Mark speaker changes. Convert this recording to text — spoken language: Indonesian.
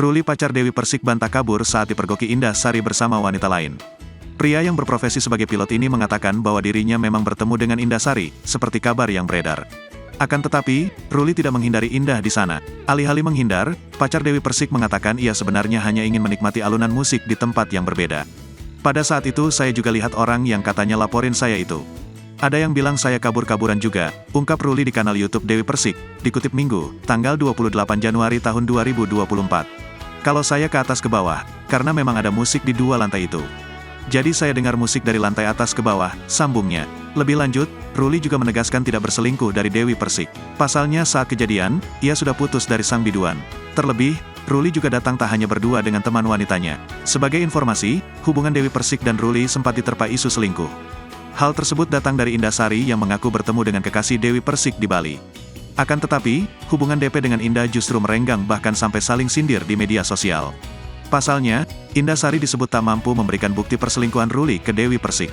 Speaker 1: Ruli pacar Dewi Persik bantah kabur saat dipergoki Indah Sari bersama wanita lain. Pria yang berprofesi sebagai pilot ini mengatakan bahwa dirinya memang bertemu dengan Indah Sari, seperti kabar yang beredar. Akan tetapi, Ruli tidak menghindari Indah di sana. Alih-alih menghindar, pacar Dewi Persik mengatakan ia sebenarnya hanya ingin menikmati alunan musik di tempat yang berbeda. Pada saat itu saya juga lihat orang yang katanya laporin saya itu. Ada yang bilang saya kabur-kaburan juga, ungkap Ruli di kanal YouTube Dewi Persik, dikutip Minggu, tanggal 28 Januari tahun 2024. Kalau saya ke atas ke bawah, karena memang ada musik di dua lantai itu. Jadi saya dengar musik dari lantai atas ke bawah, sambungnya. Lebih lanjut, Ruli juga menegaskan tidak berselingkuh dari Dewi Persik. Pasalnya saat kejadian, ia sudah putus dari sang biduan. Terlebih, Ruli juga datang tak hanya berdua dengan teman wanitanya. Sebagai informasi, hubungan Dewi Persik dan Ruli sempat diterpa isu selingkuh. Hal tersebut datang dari Indah Sari yang mengaku bertemu dengan kekasih Dewi Persik di Bali. Akan tetapi, hubungan DP dengan Indah justru merenggang bahkan sampai saling sindir di media sosial. Pasalnya, Indah Sari disebut tak mampu memberikan bukti perselingkuhan Ruli ke Dewi Persik.